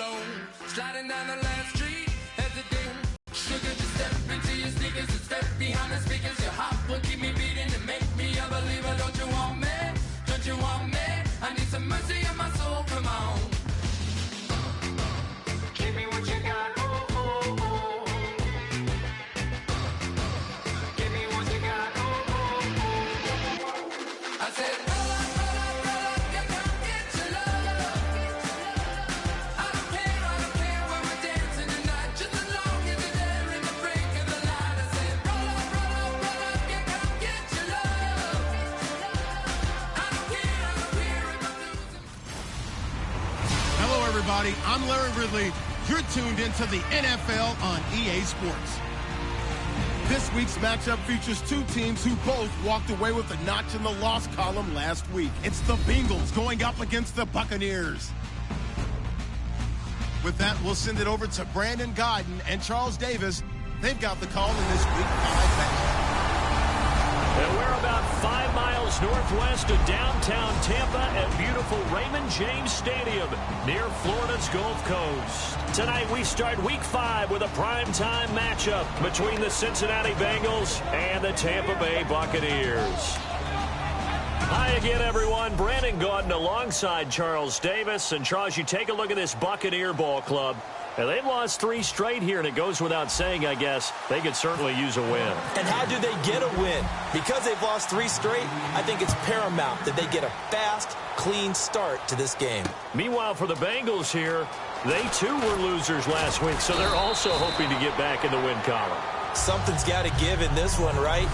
alone. Sliding down the last street, hesitating. Sugar, just step into your sneakers and step behind the speakers. Your heart will keep me beating and make me a believer. Don't you want me? Don't you want me? I need some mercy on my soul, come on. Give me what you got, oh, oh, oh. Give me what you got, oh, oh, oh. I said, roll up, you come get your love. I don't care when we're dancing tonight, just as long as you're there in the break of the light. I said, roll up, you come get your love. I don't care if I'm losing. Hello, everybody. I'm Larry Ridley. You're tuned into the NFL on EA Sports. This week's matchup features two teams who both walked away with a notch in the loss column last week. It's the Bengals going up against the Buccaneers. With that, we'll send it over to Brandon Godden and Charles Davis. They've got the call in this Week 5 matchup. And we're about 5 miles northwest of downtown Tampa at beautiful Raymond James Stadium near Florida's Gulf Coast. Tonight we start Week 5 with a primetime matchup between the Cincinnati Bengals and the Tampa Bay Buccaneers. Hi again, everyone. Brandon Gaudin alongside Charles Davis. And Charles, you take a look at this Buccaneer ball club. And they've lost 3 straight here, and it goes without saying, I guess, they could certainly use a win. And how do they get a win? Because they've lost 3 straight, I think it's paramount that they get a fast, clean start to this game. Meanwhile, for the Bengals here, they too were losers last week, so they're also hoping to get back in the win column. Something's got to give in this one, right?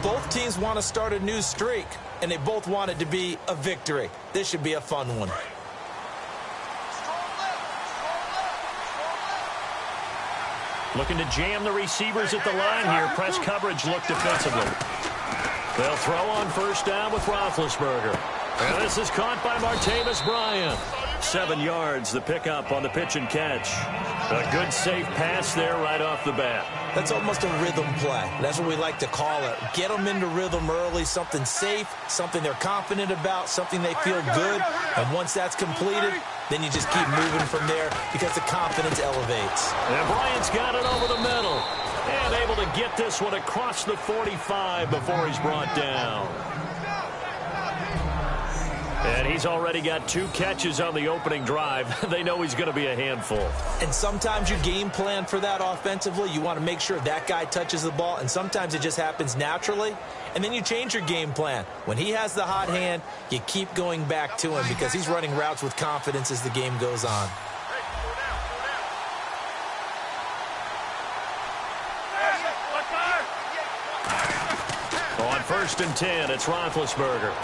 Both teams want to start a new streak, and they both want it to be a victory. This should be a fun one. Looking to jam the receivers at the line here. Press coverage look defensively. They'll throw on first down with Roethlisberger. And this is caught by Martavis Bryant. 7 yards, the pickup on the pitch and catch. A good safe pass there right off the bat. That's almost a rhythm play. That's what we like to call it. Get them into rhythm early, something safe, something they're confident about, something they feel good. And once that's completed, then you just keep moving from there because the confidence elevates. And Bryant's got it over the middle. And able to get this one across the 45 before he's brought down. And he's already got 2 catches on the opening drive. They know he's going to be a handful. And sometimes you game plan for that offensively. You want to make sure that guy touches the ball, and sometimes it just happens naturally. And then you change your game plan. When he has the hot hand, you keep going back to him because he's running routes with confidence as the game goes on. On 1st and 10, it's Roethlisberger.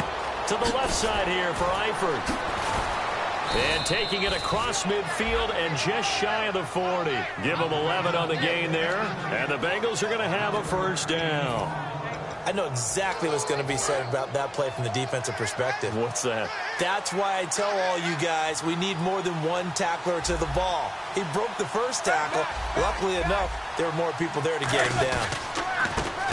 To the left side here for Eifert. And taking it across midfield and just shy of the 40. Give them 11 on the gain there. And the Bengals are going to have a first down. I know exactly what's going to be said about that play from the defensive perspective. What's that? That's why I tell all you guys we need more than one tackler to the ball. He broke the first tackle. Luckily enough, there were more people there to get him down.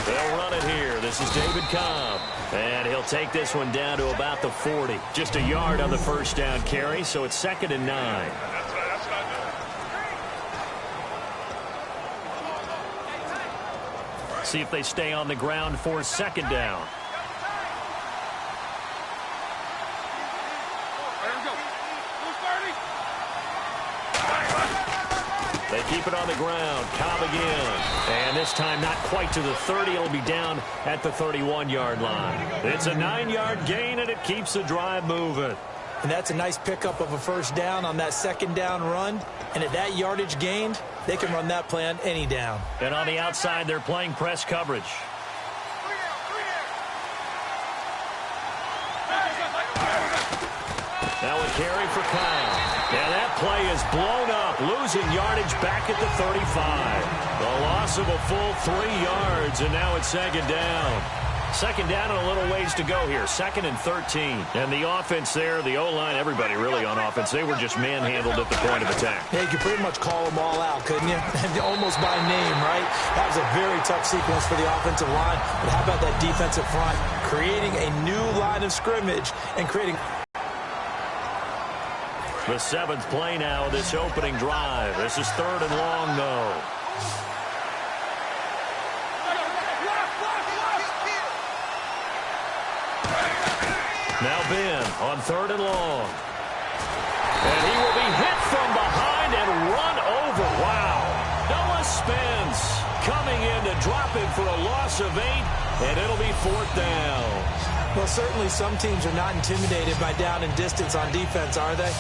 They'll run it here. This is David Cobb. And he'll take this one down to about the 40. Just a yard on the first down carry, so it's 2nd and 9. See if they stay on the ground for 2nd down. They keep it on the ground. Cobb again. And this time not quite to the 30. It'll be down at the 31-yard line. It's a 9-yard gain, and it keeps the drive moving. And that's a nice pickup of a first down on that 2nd down run. And at that yardage gained, they can run that play on any down. And on the outside, they're playing press coverage. Now a carry for Kyle. And that play is blown up, losing yardage back at the 35. The loss of a full 3 yards, and now it's 2nd down. 2nd down and a little ways to go here. 2nd and 13. And the offense there, the O-line, everybody really on offense, they were just manhandled at the point of attack. Yeah, you could pretty much call them all out, couldn't you? Almost by name, right? That was a very tough sequence for the offensive line. But how about that defensive front? Creating a new line of scrimmage and creating... The 7th play now of this opening drive. This is 3rd and long, though. Now Ben on 3rd and long. And he will be hit from behind and run over. Wow. Noah Spence coming in to drop him for a loss of 8, and it'll be 4th down. Well, certainly some teams are not intimidated by down and distance on defense, are they?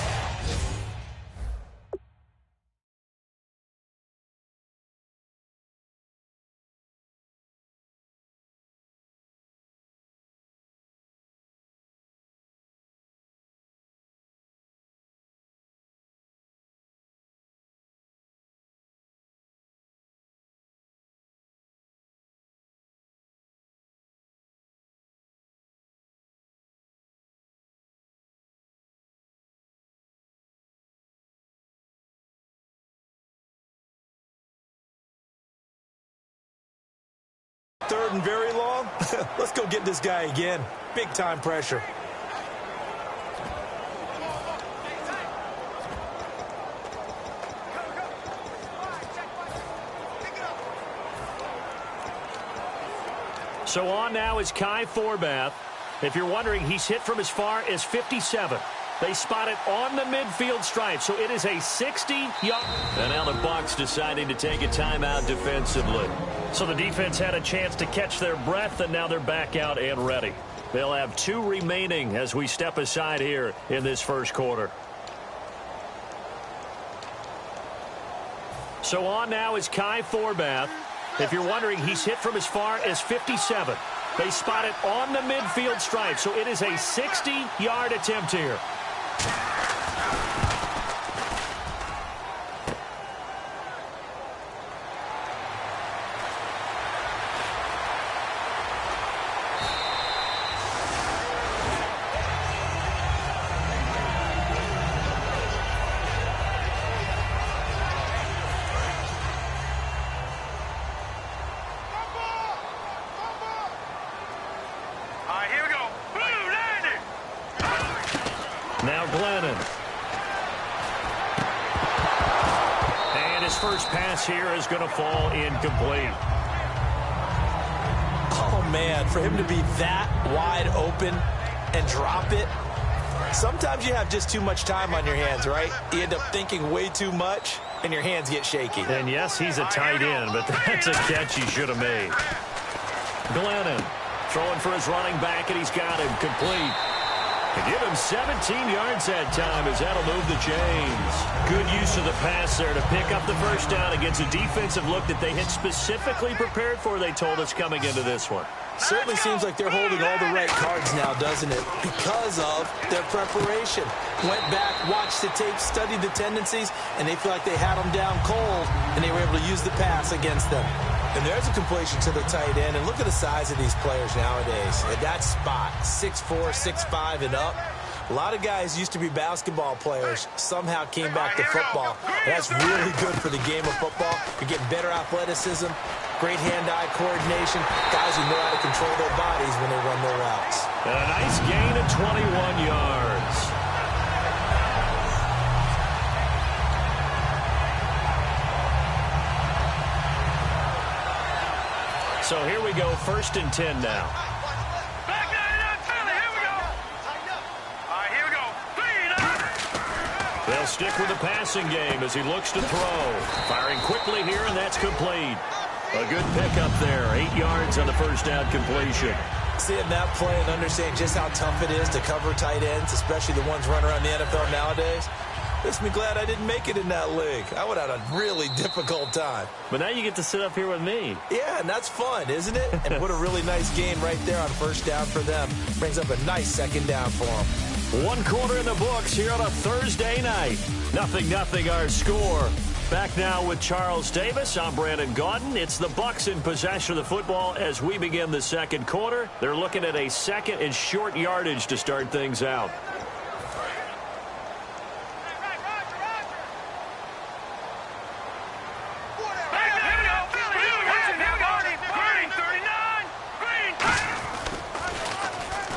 Third and very long. Let's go get this guy again. Big time pressure. So on now is Kai Forbath. If you're wondering, he's hit from as far as 57. They spot it on the midfield stripe, so it is a 60-yard. And now the Bucs deciding to take a timeout defensively. So the defense had a chance to catch their breath, and now they're back out and ready. They'll have 2 remaining as we step aside here in this first quarter. So on now is Kai Forbath. If you're wondering, he's hit from as far as 57. They spot it on the midfield stripe, so it is a 60-yard attempt here. Now Glennon. And his first pass here is going to fall incomplete. Oh, man, for him to be that wide open and drop it. Sometimes you have just too much time on your hands, right? You end up thinking way too much, and your hands get shaky. And, yes, he's a tight end, but that's a catch he should have made. Glennon throwing for his running back, and he's got him complete. Give him 17 yards that time as that'll move the chains. Good use of the pass there to pick up the first down against a defensive look that they had specifically prepared for, they told us, coming into this one. Certainly seems like they're holding all the right cards now, doesn't it? Because of their preparation. Went back, watched the tape, studied the tendencies, and they feel like they had them down cold, and they were able to use the pass against them. And there's a completion to the tight end. And look at the size of these players nowadays. At that spot, 6'4", 6'5", and up. A lot of guys used to be basketball players, somehow came back to football. And that's really good for the game of football. You're getting better athleticism, great hand-eye coordination, guys who know how to control their bodies when they run their routes. And a nice gain of 21 yards. So here we go, 1st and 10 now. Back down, here we go. All right, here we go. They'll stick with the passing game as he looks to throw. Firing quickly here, and that's complete. A good pickup there, 8 yards on the first down completion. Seeing that play and understanding just how tough it is to cover tight ends, especially the ones running around the NFL nowadays, makes me glad I didn't make it in that league. I would have had a really difficult time. But now you get to sit up here with me. Yeah, and that's fun, isn't it? And what a really nice game right there on first down for them. Brings up a nice second down for them. 1 quarter in the books here on a Thursday night. 0-0 our score. Back now with Charles Davis. I'm Brandon Gaudin. It's the Bucs in possession of the football as we begin the second quarter. They're looking at a second and short yardage to start things out.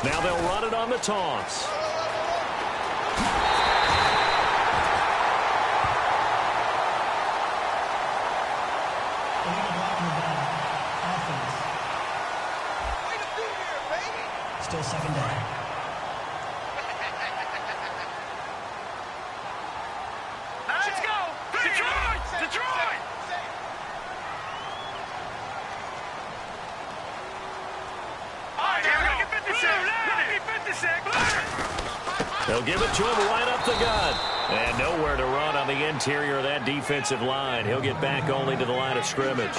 Now they'll run it on the toss. until second down. Let's go! Detroit! Detroit! They'll give it to him right up the gut. And nowhere to run on the interior of that defensive line. He'll get back only to the line of scrimmage.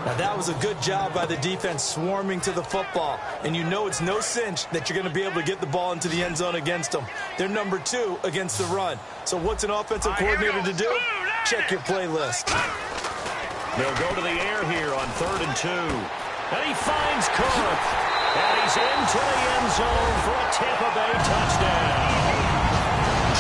Now that was a good job by the defense swarming to the football. And you know it's no cinch that you're going to be able to get the ball into the end zone against them. They're number 2 against the run. So what's an offensive coordinator to do? Check your playlist. They'll go to the air here on 3rd and 2. And he finds Cook. And he's into the end zone for a Tampa Bay touchdown.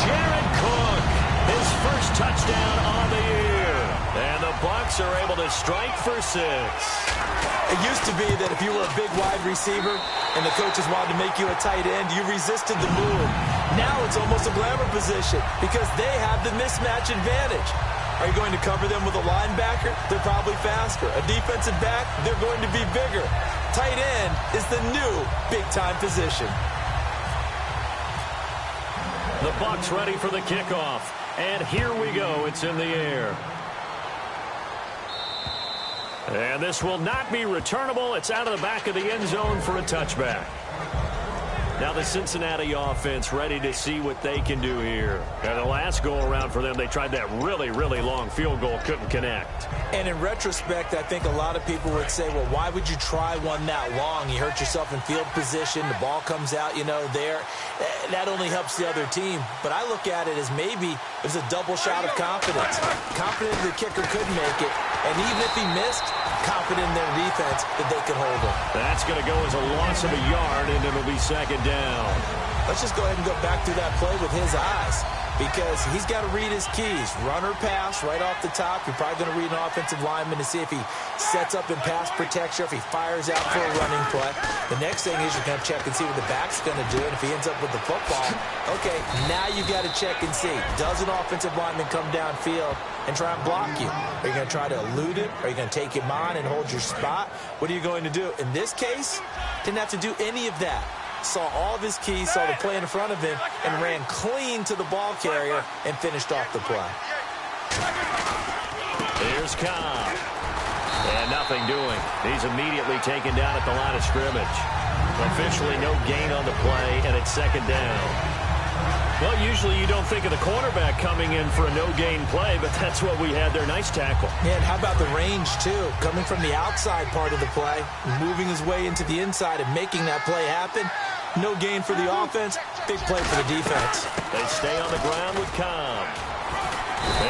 Jared Cook, his first touchdown on the year. And the Bucs are able to strike for 6. It used to be that if you were a big wide receiver and the coaches wanted to make you a tight end, you resisted the move. Now it's almost a glamour position because they have the mismatch advantage. Are you going to cover them with a linebacker? They're probably faster. A defensive back? They're going to be bigger. Tight end is the new big-time position. The Bucs ready for the kickoff. And here we go. It's in the air. And this will not be returnable. It's out of the back of the end zone for a touchback. Now the Cincinnati offense ready to see what they can do here. And the last go-around for them, they tried that really, really long field goal, couldn't connect. And in retrospect, I think a lot of people would say, well, why would you try one that long? You hurt yourself in field position. The ball comes out, there. That only helps the other team. But I look at it as maybe it was a double shot of confidence. Confident the kicker could make it. And even if he missed, confident in their defense that they could hold him. That's going to go as a loss of a yard, and it'll be second down. Let's just go ahead and go back through that play with his eyes because he's got to read his keys. Run or pass right off the top. You're probably going to read an offensive lineman to see if he sets up in pass protection, if he fires out for a running play. The next thing is you're going to check and see what the back's going to do, and if he ends up with the football, okay, now you got to check and see. Does an offensive lineman come downfield and try and block you? Are you going to try to elude it? Are you going to take him on and hold your spot? What are you going to do? In this case, didn't have to do any of that. Saw all of his keys, saw the play in front of him, and ran clean to the ball carrier and finished off the play. Here's Cobb. And nothing doing. He's immediately taken down at the line of scrimmage. Officially no gain on the play, and it's second down. Well, usually you don't think of the cornerback coming in for a no-gain play, but that's what we had there. Nice tackle. Yeah, and how about the range, too? Coming from the outside part of the play, moving his way into the inside and making that play happen. No gain for the offense, big play for the defense. They stay on the ground with Cobb.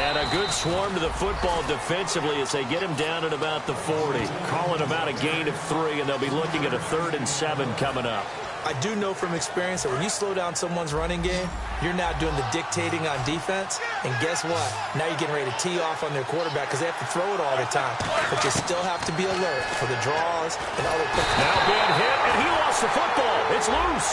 And a good swarm to the football defensively as they get him down at about the 40. Calling about a gain of 3, and they'll be looking at a 3rd and 7 coming up. I do know from experience that when you slow down someone's running game, you're now doing the dictating on defense. And guess what? Now you're getting ready to tee off on their quarterback because they have to throw it all the time. But you still have to be alert for the draws and other quick. Now being hit, and he lost the football. It's loose.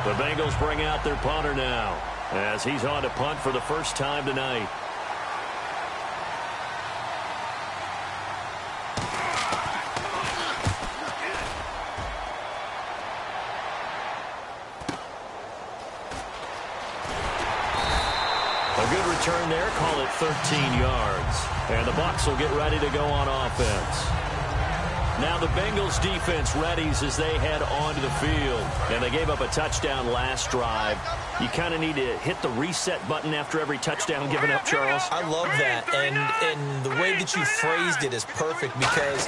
The Bengals bring out their punter now as he's on to punt for the first time tonight. A good return there, call it 13 yards. And the Bucs will get ready to go on offense. Now the Bengals defense readies as they head onto the field. And they gave up a touchdown last drive. You kind of need to hit the reset button after every touchdown given up, Charles. I love that. And the way that you phrased it is perfect because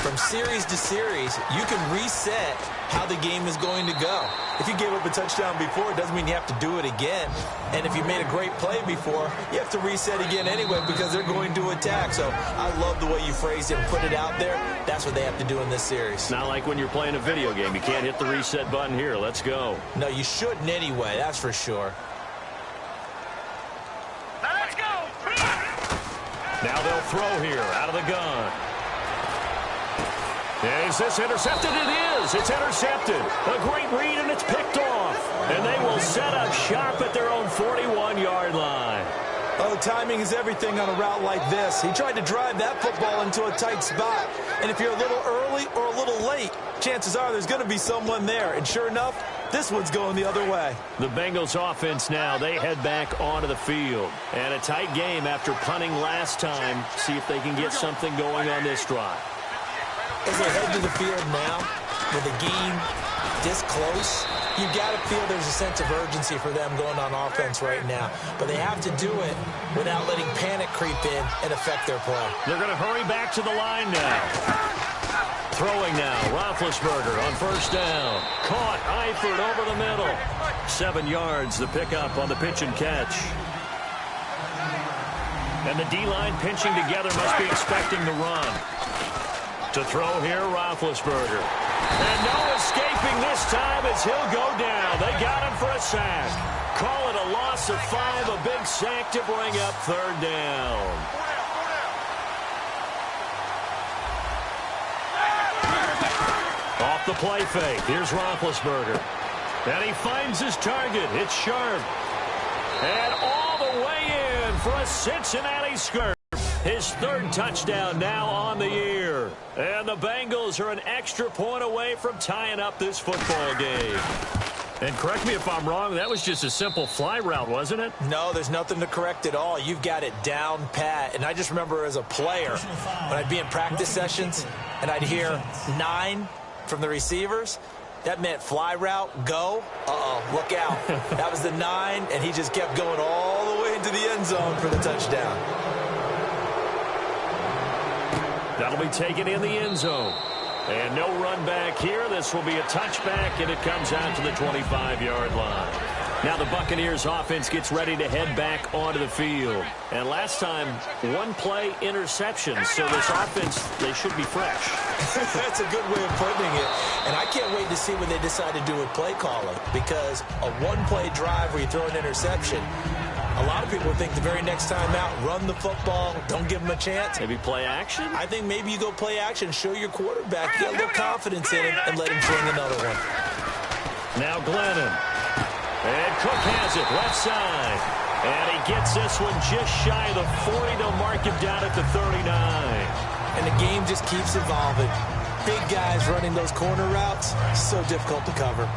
from series to series, you can reset how the game is going to go. If you gave up a touchdown before, it doesn't mean you have to do it again. And if you made a great play before, you have to reset again anyway because they're going to attack. So I love the way you phrased it and put it out there. That's what they have to do in this series. Not like when you're playing a video game. You can't hit the reset button here. Let's go. No, you shouldn't anyway. That's for sure. Let's go! Now they'll throw here out of the gun. Is this intercepted? It is. It's intercepted. A great read, and it's picked off. And they will set up shop at their own 41-yard line. Oh, timing is everything on a route like this. He tried to drive that football into a tight spot. And if you're a little early or a little late, chances are there's going to be someone there. And sure enough, this one's going the other way. The Bengals offense now, they head back onto the field. And a tight game after punting last time. See if they can get something going on this drive. As they head to the field now, with the game this close, you've got to feel there's a sense of urgency for them going on offense right now. But they have to do it without letting panic creep in and affect their play. They're going to hurry back to the line now. Throwing now, Roethlisberger on first down. Caught, Eifert over the middle. 7 yards, the pickup on the pitch and catch. And the D-line pinching together must be expecting the run. To throw here, Roethlisberger. And no escaping this time as he'll go down. They got him for a sack. Call it a loss of 5, a big sack to bring up third down. Off the play fake, here's Roethlisberger. And he finds his target. It's Sharp. And all the way in for a Cincinnati skirt. His third touchdown now on the year. And the Bengals are an extra point away from tying up this football game. And correct me if I'm wrong, that was just a simple fly route, wasn't it? No, there's nothing to correct at all. You've got it down pat. And I just remember as a player, when I'd be in practice sessions and I'd hear 9 from the receivers, that meant fly route, go. Look out. That was the 9, and he just kept going all the way into the end zone for the touchdown. That'll be taken in the end zone. And no run back here. This will be a touchback, and it comes out to the 25-yard line. Now the Buccaneers offense gets ready to head back onto the field. And last time, 1-play interception. So this offense, they should be fresh. That's a good way of putting it. And I can't wait to see what they decide to do with play calling. Because a 1-play drive where you throw an interception, a lot of people think the very next time out, run the football, don't give them a chance. Maybe play action? I think maybe you go play action, show your quarterback, get a little confidence in him, and let him fling another one. Now Glennon. And Cook has it, left side. And he gets this one just shy of the 40. They'll mark him down at the 39. And the game just keeps evolving. Big guys running those corner routes, so difficult to cover.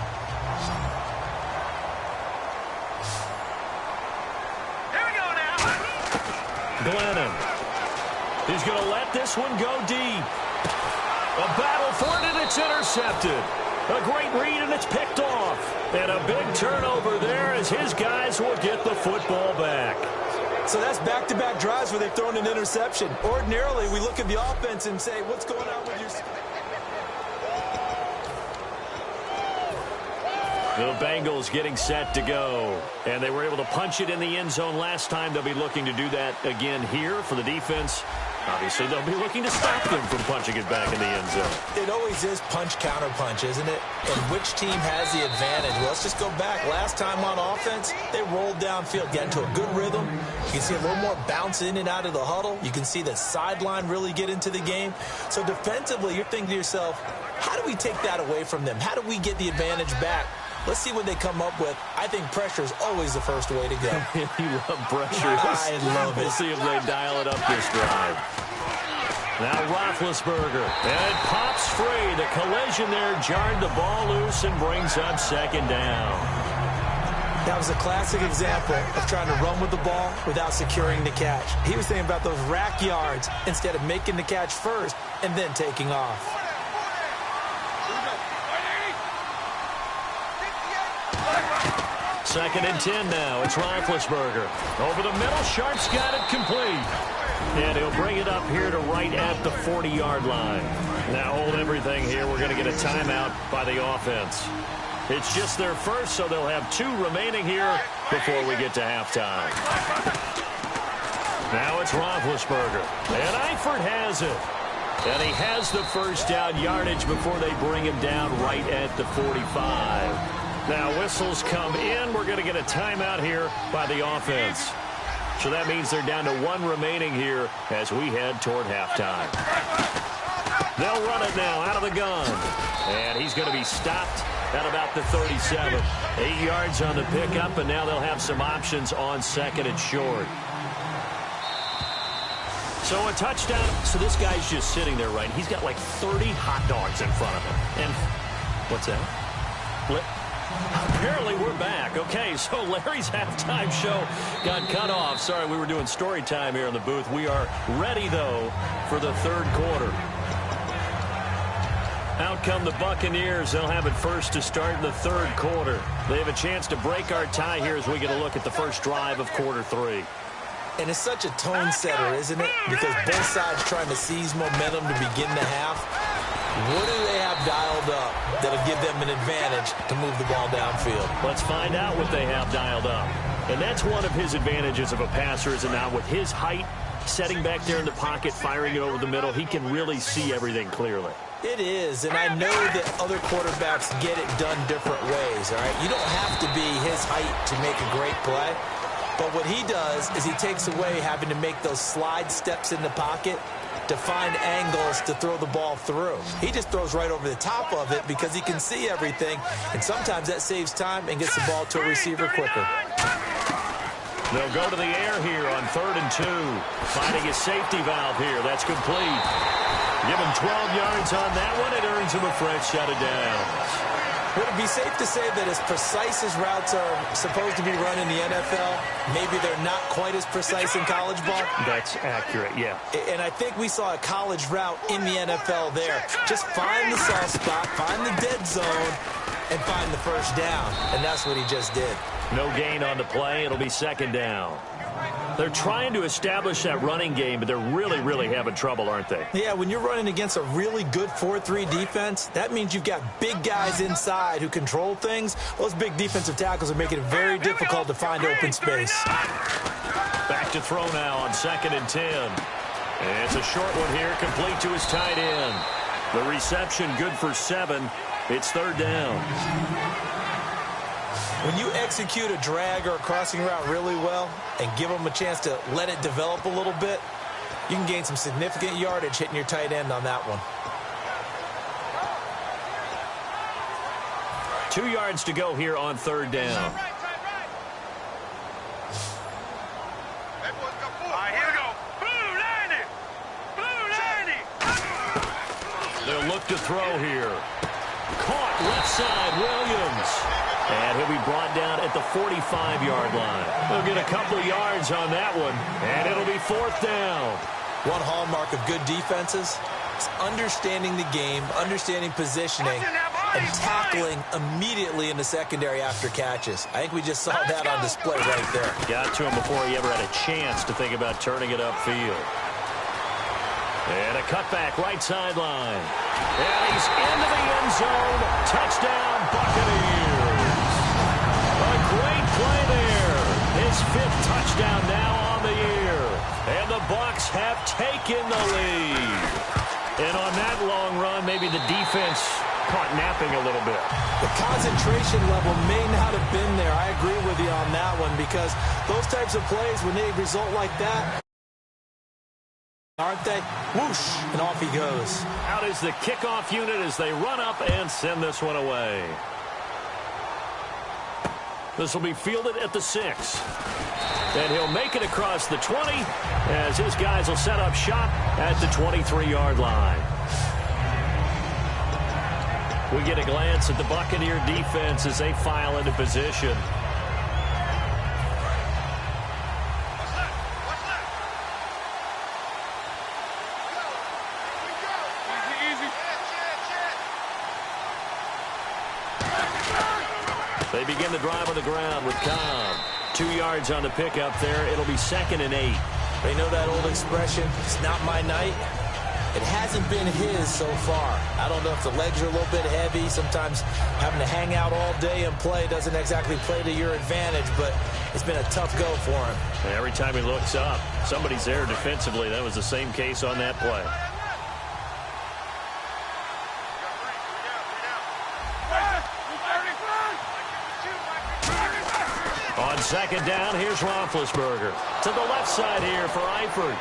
Glennon. He's going to let this one go deep. A battle for it, and it's intercepted. A great read, and it's picked off. And a big turnover there as his guys will get the football back. So that's back-to-back drives where they've thrown an interception. Ordinarily, we look at the offense and say, what's going on with your... The Bengals getting set to go. And they were able to punch it in the end zone last time. They'll be looking to do that again here for the defense. Obviously, they'll be looking to stop them from punching it back in the end zone. It always is punch-counter-punch, isn't it? And which team has the advantage? Well, let's just go back. Last time on offense, they rolled downfield, got into a good rhythm. You can see a little more bounce in and out of the huddle. You can see the sideline really get into the game. So defensively, you're thinking to yourself, how do we take that away from them? How do we get the advantage back? Let's see what they come up with. I think pressure is always the first way to go. You love pressure. I love it. We'll see if they dial it up this drive. Now Roethlisberger. And it pops free. The collision there jarred the ball loose and brings up second down. That was a classic example of trying to run with the ball without securing the catch. He was thinking about those rack yards instead of making the catch first and then taking off. Second and 10 now. It's Roethlisberger. Over the middle, Sharp's got it complete. And he'll bring it up here to right at the 40-yard line. Now hold everything here. We're going to get a timeout by the offense. It's just their first, so they'll have 2 remaining here before we get to halftime. Now it's Roethlisberger. And Eifert has it. And he has the first down yardage before they bring him down right at the 45. Now whistles come in. We're going to get a timeout here by the offense. So that means they're down to 1 remaining here as we head toward halftime. They'll run it now out of the gun. And he's going to be stopped at about the 37. 8 yards on the pickup, and now they'll have some options on second and short. So a touchdown. So this guy's just sitting there, right? He's got like 30 hot dogs in front of him. And what's that? Apparently we're back. Okay, so Larry's halftime show got cut off. Sorry, we were doing story time here in the booth. We are ready, though, for the third quarter. Out come the Buccaneers. They'll have it first to start in the third quarter. They have a chance to break our tie here as we get a look at the first drive of quarter 3. And it's such a tone setter, isn't it? Because both sides trying to seize momentum to begin the half. What do they have dialed up that'll give them an advantage to move the ball downfield? Let's find out what they have dialed up. And that's one of his advantages of a passer, is now with his height, setting back there in the pocket, firing it over the middle, he can really see everything clearly. It is, and I know that other quarterbacks get it done different ways, all right? You don't have to be his height to make a great play. But what he does is he takes away having to make those slide steps in the pocket to find angles to throw the ball through. He just throws right over the top of it because he can see everything, and sometimes that saves time and gets the ball to a receiver quicker. They'll go to the air here on 3rd and 2. Finding a safety valve here. That's complete. Give him 12 yards on that one. It earns him a fresh set of downs. Would it be safe to say that as precise as routes are supposed to be run in the NFL, maybe they're not quite as precise in college ball? That's accurate, yeah. And I think we saw a college route in the NFL there. Just find the soft spot, find the dead zone, and find the first down. And that's what he just did. No gain on the play. It'll be 2nd down. They're trying to establish that running game, but they're really, really having trouble, aren't they? Yeah, when you're running against a really good 4-3 defense, that means you've got big guys inside who control things. Those big defensive tackles are making it very difficult to find open space. Back to throw now on 2nd and 10. And it's a short one here, complete to his tight end. The reception good for 7. It's 3rd down. When you execute a drag or a crossing route really well and give them a chance to let it develop a little bit, you can gain some significant yardage hitting your tight end on that one. 2 yards to go here on 3rd down. They'll look to throw here. Caught left side, Williams. And he'll be brought down at the 45-yard line. They'll get a couple of yards on that one, and it'll be 4th down. One hallmark of good defenses is understanding the game, understanding positioning, and tackling immediately in the secondary after catches. I think we just saw that on display right there. Got to him before he ever had a chance to think about turning it upfield. And a cutback right sideline. And he's into the end zone. Touchdown, Buccaneers. A great play there. His 5th touchdown now on the year. And the Bucs have taken the lead. And on that long run, maybe the defense caught napping a little bit. The concentration level may not have been there. I agree with you on that one, because those types of plays, when they result like that, aren't they? Whoosh, and off he goes. Out is the kickoff unit as they run up and send this one away. This will be fielded at the 6. And he'll make it across the 20 as his guys will set up shop at the 23-yard line. We get a glance at the Buccaneer defense as they file into position. They begin the drive on the ground with Cobb. 2 yards on the pickup there. It'll be 2nd and 8. They know that old expression, it's not my night. It hasn't been his so far. I don't know if the legs are a little bit heavy. Sometimes having to hang out all day and play doesn't exactly play to your advantage, but it's been a tough go for him. And every time he looks up, somebody's there defensively. That was the same case on that play. On 2nd down, here's Roethlisberger. To the left side here for Eifert.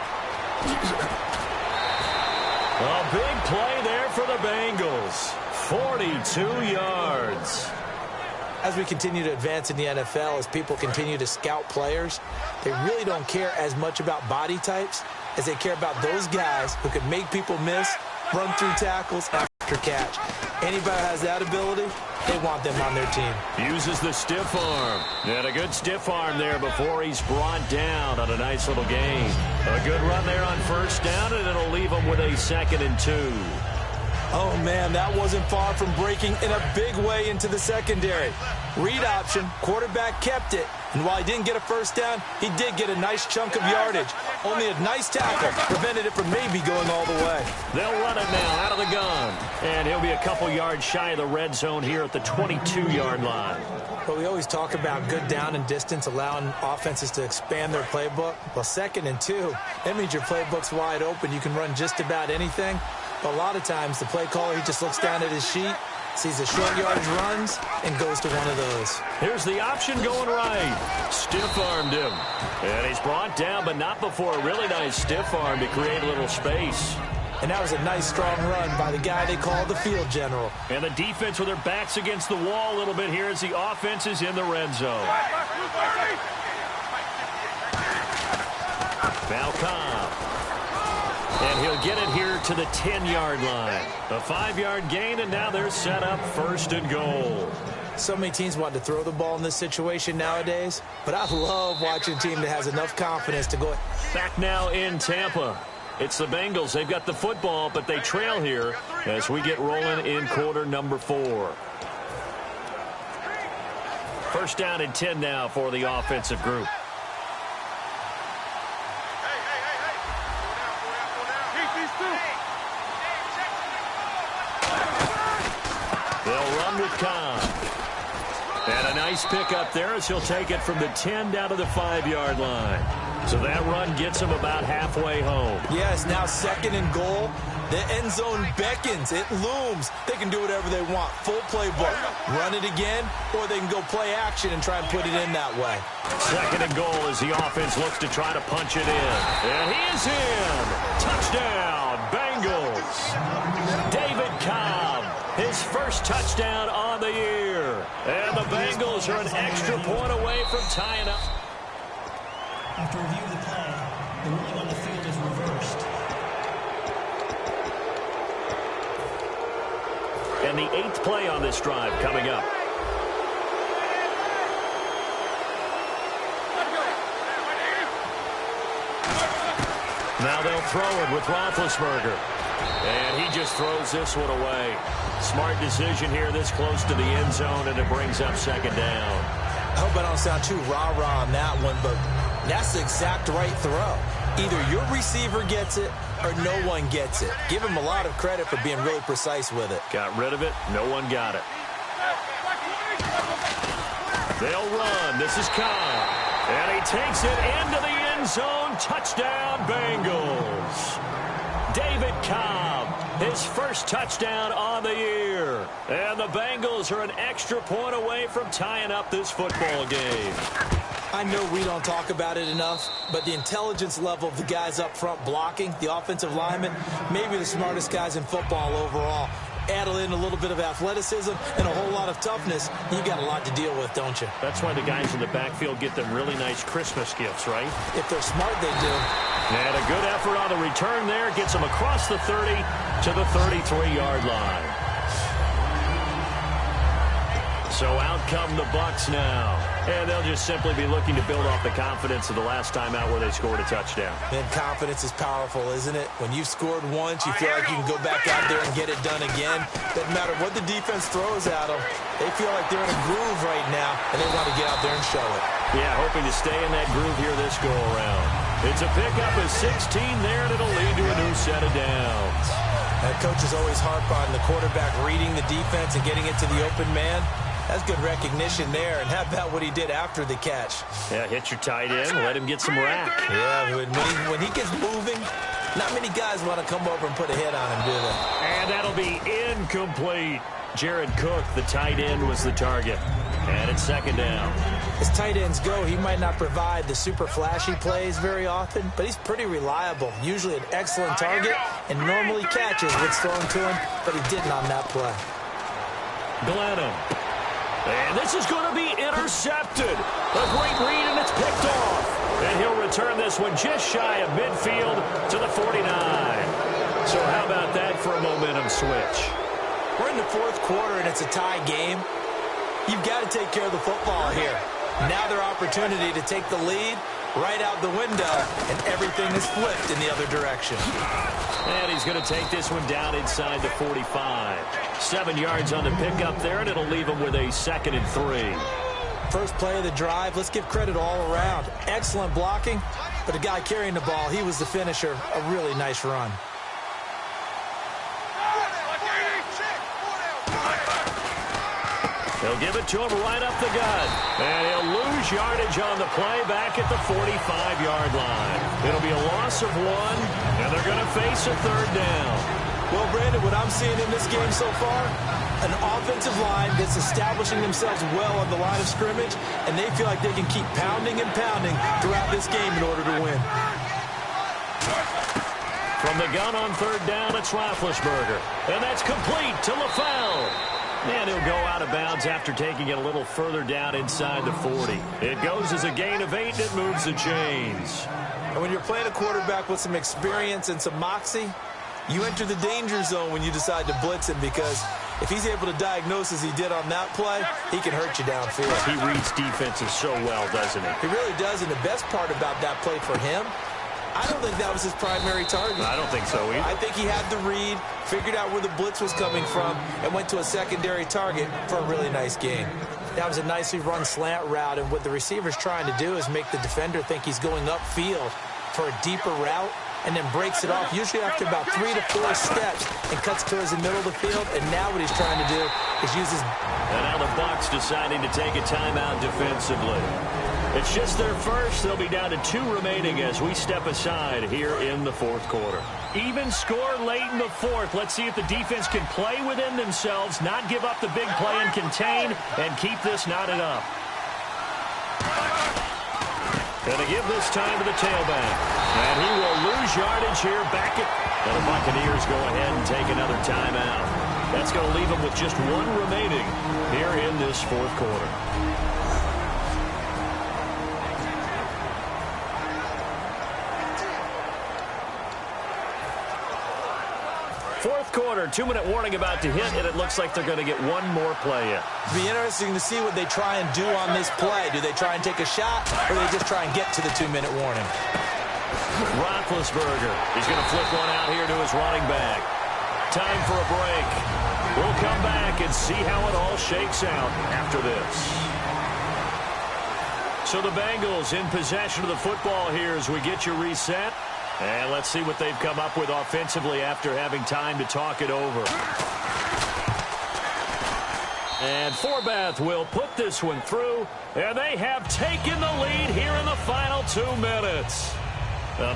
A big play there for the Bengals. 42 yards. As we continue to advance in the NFL, as people continue to scout players, they really don't care as much about body types as they care about those guys who can make people miss, run through tackles after catch. Anybody who has that ability, they want them on their team. Uses the stiff arm. And a good stiff arm there before he's brought down on a nice little gain. A good run there on first down, and it'll leave him with a 2nd and 2. Oh, man, that wasn't far from breaking in a big way into the secondary. Read option, quarterback kept it, and while he didn't get a first down, he did get a nice chunk of yardage. Only a nice tackle prevented it from maybe going all the way. They'll run it now out of the gun, and he'll be a couple yards shy of the red zone here at the 22-yard line. But we always talk about good down and distance, allowing offenses to expand their playbook. Well, 2nd and 2, that means your playbook's wide open. You can run just about anything. But a lot of times, the play caller, he just looks down at his sheet, sees the short yardage runs, and goes to one of those. Here's the option going right. Stiff-armed him. And he's brought down, but not before a really nice stiff arm to create a little space. And that was a nice, strong run by the guy they call the field general. And the defense with their backs against the wall a little bit here as the offense is in the red zone. Malcolm. And he'll get it here to the 10-yard line. A 5-yard gain, and now they're set up 1st and goal. So many teams want to throw the ball in this situation nowadays, but I love watching a team that has enough confidence to go. Back now in Tampa. It's the Bengals. They've got the football, but they trail here as we get rolling in quarter number 4. First down and 10 now for the offensive group. They'll run with Cobb. And a nice pickup there as he'll take it from the 10 down to the 5-yard line. So that run gets him about halfway home. Yes, now 2nd and goal. The end zone beckons. It looms. They can do whatever they want. Full playbook. Run it again, or they can go play action and try and put it in that way. 2nd and goal as the offense looks to try to punch it in. And he is in. Touchdown, Bengals. David Cobb, his first touchdown on the year. And the Bengals are an extra point away from tying up. After review of the play, the ruling on the field is reversed. And the 8th play on this drive coming up. Now they'll throw it with Roethlisberger. And he just throws this one away. Smart decision here this close to the end zone, and it brings up 2nd down. I hope I don't sound too rah-rah on that one, but that's the exact right throw. Either your receiver gets it or no one gets it. Give him a lot of credit for being really precise with it. Got rid of it. No one got it. They'll run. This is Cobb. And he takes it into the end zone. Touchdown, Bengals. David Cobb, his first touchdown on the year. And the Bengals are an extra point away from tying up this football game. I know we don't talk about it enough, but the intelligence level of the guys up front blocking, the offensive linemen, maybe the smartest guys in football overall. Add in a little bit of athleticism and a whole lot of toughness, you got a lot to deal with, don't you? That's why the guys in the backfield get them really nice Christmas gifts, right? If they're smart, they do. And a good effort on the return there. Gets them across the 30 to the 33-yard line. So out come the Bucs now. And they'll just simply be looking to build off the confidence of the last time out where they scored a touchdown. And confidence is powerful, isn't it? When you've scored once, you feel like you can go back out there and get it done again. Doesn't matter what the defense throws at them. They feel like they're in a groove right now, and they want to get out there and show it. Yeah, hoping to stay in that groove here this go-around. It's a pickup of 16 there, and it'll lead to a new set of downs. And coaches always harp on the quarterback reading the defense and getting it to the open man. That's good recognition there. And how about what he did after the catch? Yeah, hit your tight end, let him get some rack. Yeah, when he gets moving, not many guys want to come over and put a hit on him, do they? And that'll be incomplete. Jared Cook, the tight end, was the target. And it's second down. As tight ends go, he might not provide the super flashy plays very often, but he's pretty reliable. Usually an excellent target and normally catches what's thrown to him, but he didn't on that play. Glennon. And this is going to be intercepted. A great read, and it's picked off. And he'll return this one just shy of midfield to the 49. So how about that for a momentum switch? We're in the fourth quarter, and it's a tie game. You've got to take care of the football here. Now their opportunity to take the lead right out the window, and everything is flipped in the other direction. And he's going to take this one down inside the 45. 7 yards on the pickup there, and it'll leave him with a 2nd and 3. First play of the drive, let's give credit all around. Excellent blocking, but the guy carrying the ball, he was the finisher. A really nice run. He'll give it to him right up the gut. And he'll lose yardage on the play back at the 45-yard line. It'll be a loss of 1, and they're going to face a 3rd down. Well, Brandon, what I'm seeing in this game so far, an offensive line that's establishing themselves well on the line of scrimmage, and they feel like they can keep pounding and pounding throughout this game in order to win. From the gun on 3rd down, it's Roethlisberger. And that's complete to LaFell. And he'll go out of bounds after taking it a little further down inside the 40. It goes as a gain of 8, and it moves the chains. And when you're playing a quarterback with some experience and some moxie, you enter the danger zone when you decide to blitz him, because if he's able to diagnose as he did on that play, he can hurt you downfield. He reads defenses so well, doesn't he? He really does, and the best part about that play for him, I don't think that was his primary target. I don't think so either. I think he had the read, figured out where the blitz was coming from, and went to a secondary target for a really nice gain. That was a nicely run slant route, and what the receiver's trying to do is make the defender think he's going upfield for a deeper route, and then breaks it off, usually after about 3 to 4 steps, and cuts towards the middle of the field. And now what he's trying to do is use his... And now the Bucs deciding to take a timeout defensively. It's just their first. They'll be down to 2 remaining as we step aside here in the 4th quarter. Even score late in the 4th. Let's see if the defense can play within themselves, not give up the big play and contain, and keep this knotted up. Going to give this time to the tailback. And he will lose yardage here back at... And the Buccaneers go ahead and take another timeout. That's going to leave them with just 1 remaining here in this 4th quarter. Fourth quarter, 2-minute warning about to hit, and it looks like they're going to get 1 more play in. It'll be interesting to see what they try and do on this play. Do they try and take a shot, or do they just try and get to the 2-minute warning? Roethlisberger. He's going to flip one out here to his running back. Time for a break. We'll come back and see how it all shakes out after this. So the Bengals in possession of the football here as we get you reset. And let's see what they've come up with offensively after having time to talk it over. And Forbath will put this one through, and they have taken the lead here in the final 2 minutes.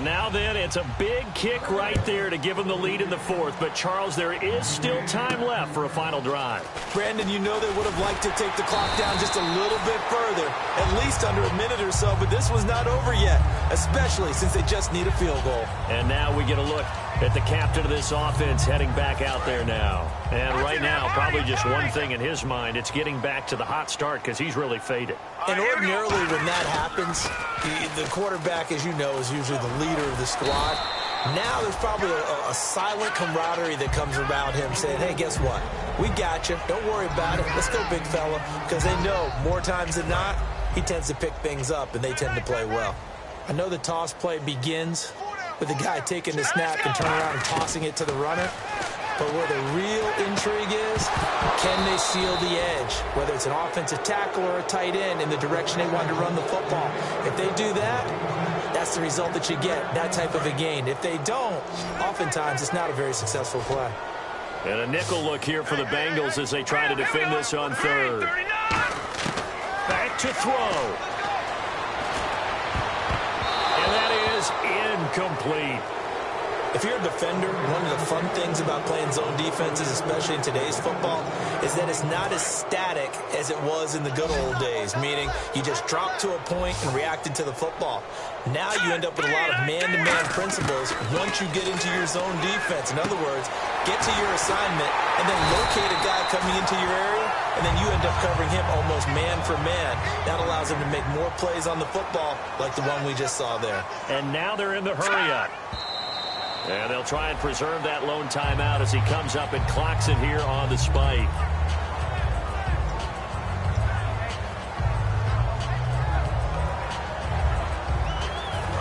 Now then, it's a big kick right there to give them the lead in the 4th. But, Charles, there is still time left for a final drive. Brandon, you know they would have liked to take the clock down just a little bit further, at least under a minute or so. But this was not over yet, especially since they just need a field goal. And now we get a look at the captain of this offense heading back out there now. And right now, probably just one thing in his mind, it's getting back to the hot start because he's really faded. And ordinarily when that happens, the quarterback, as you know, is usually the leader of the squad. Now there's probably a silent camaraderie that comes around him saying, hey, guess what? We got you. Don't worry about it. Let's go, big fella. Because they know more times than not, he tends to pick things up, and they tend to play well. I know the toss play begins with the guy taking the snap and turning around and tossing it to the runner. But where the real intrigue is, can they seal the edge? Whether it's an offensive tackle or a tight end in the direction they want to run the football. If they do that, that's the result that you get, that type of a gain. If they don't, oftentimes it's not a very successful play. And a nickel look here for the Bengals as they try to defend this on 3rd. Back to throw. And that is incomplete. If you're a defender, one of the fun things about playing zone defenses, especially in today's football, is that it's not as static as it was in the good old days, meaning you just dropped to a point and reacted to the football. Now you end up with a lot of man-to-man principles once you get into your zone defense. In other words, get to your assignment and then locate a guy coming into your area, and then you end up covering him almost man for man. That allows him to make more plays on the football like the one we just saw there. And now they're in the hurry-up. And they'll try and preserve that lone timeout as he comes up and clocks it here on the spike.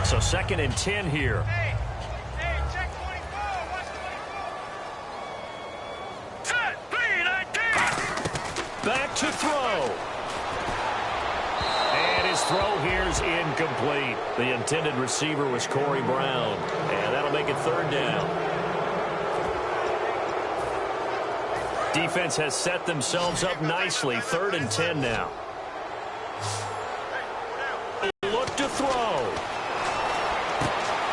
So 2nd and 10 here. Hey, check 24. Watch 24. Set, speed, ID. Back to throw. And his throw here's incomplete. The intended receiver was Corey Brown. And that'll make it 3rd down. Defense has set themselves up nicely. 3rd and 10 now. Look to throw.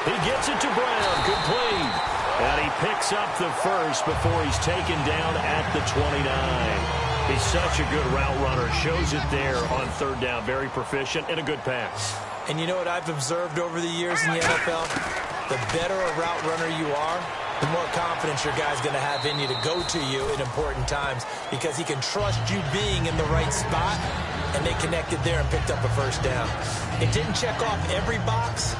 He gets it to Brown. Complete. And he picks up the first before he's taken down at the 29. He's such a good route runner. Shows it there on 3rd down. Very proficient and a good pass. And you know what I've observed over the years in the NFL? The better a route runner you are, the more confidence your guy's going to have in you to go to you in important times because he can trust you being in the right spot, and they connected there and picked up a 1st down. It didn't check off every box,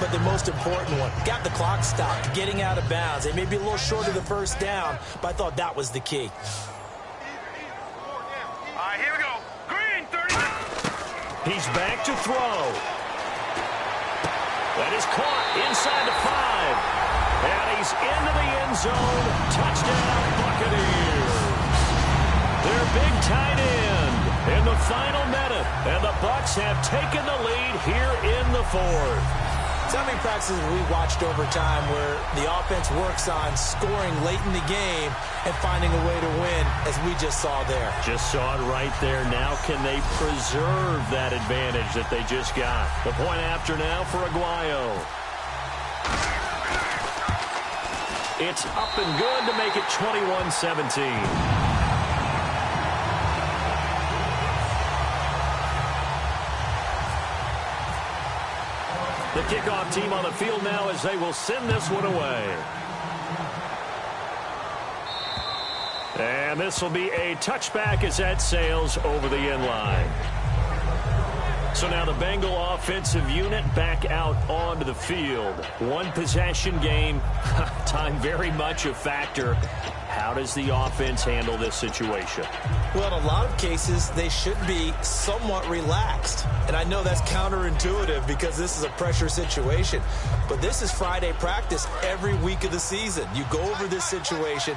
but the most important one. Got the clock stopped, getting out of bounds. They may be a little short of the 1st down, but I thought that was the key. All right, here we go. Green, 30. He's back to throw. That is caught inside the 5. And he's into the end zone. Touchdown, Buccaneers. Their big tight end in the final minute. And the Bucs have taken the lead here in the 4th. So how many practices have we watched over time where the offense works on scoring late in the game and finding a way to win, as we just saw there? Just saw it right there. Now can they preserve that advantage that they just got? The point after now for Aguayo. It's up and good to make it 21-17. The kickoff team on the field now as they will send this one away. And this will be a touchback as that sails over the end line. So now the Bengal offensive unit back out onto the field. One possession game. Time very much a factor. How does the offense handle this situation? Well, in a lot of cases, they should be somewhat relaxed. And I know that's counterintuitive because this is a pressure situation. But this is Friday practice every week of the season. You go over this situation,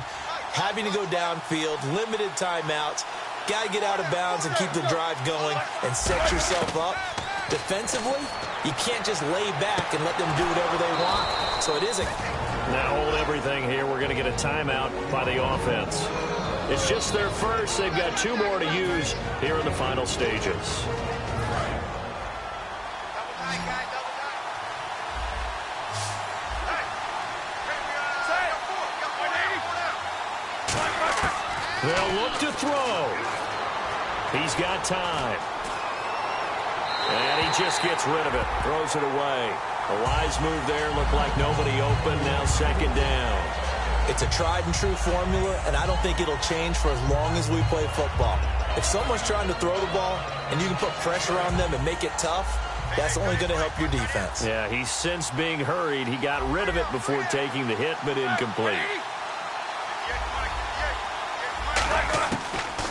having to go downfield, limited timeouts, got to get out of bounds and keep the drive going and set yourself up. Defensively, you can't just lay back and let them do whatever they want. So it is a... Now hold everything here. We're going to get a timeout by the offense. It's just their first. They've got 2 more to use here in the final stages. They'll look to throw. He's got time. And he just gets rid of it. Throws it away. A wise move there. Looked like nobody open. Now 2nd down. It's a tried-and-true formula, and I don't think it'll change for as long as we play football. If someone's trying to throw the ball and you can put pressure on them and make it tough, that's only going to help your defense. Yeah, he's since being hurried. He got rid of it before taking the hit, but incomplete.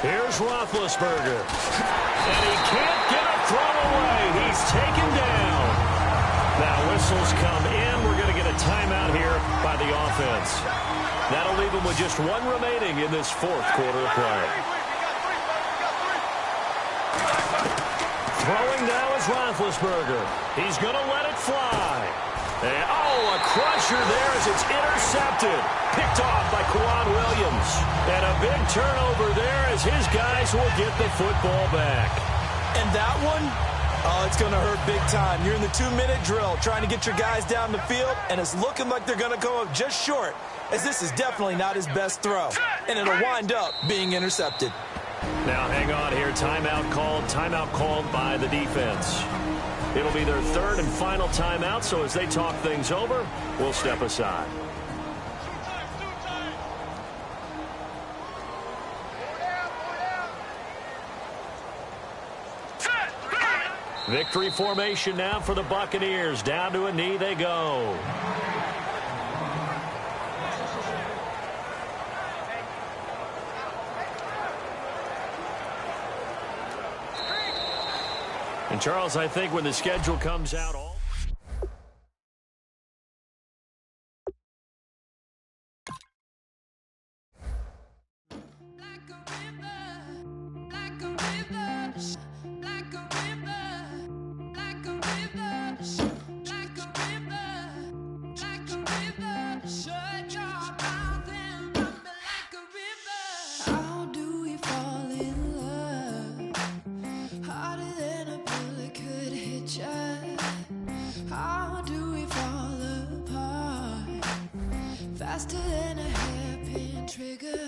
Here's Roethlisberger. And he can't get a throw away. He's taken down. Now whistles come in. We're going to get a timeout here by the offense. That'll leave them with just 1 remaining in this 4th quarter of play. Throwing now is Roethlisberger. He's going to let it fly. And, a crusher there as it's intercepted. Picked off by Kwan Williams. And a big turnover there as his guys will get the football back. And that one Oh, it's going to hurt big time. You're in the 2-minute drill trying to get your guys down the field, and it's looking like they're going to come up just short, as this is definitely not his best throw, and it'll wind up being intercepted. Now, hang on here. Timeout called by the defense. It'll be their third and final timeout, so as they talk things over, we'll step aside. Victory formation now for the Buccaneers. Down to a knee they go. And Charles, I think when the schedule comes out, faster than a hairpin trigger.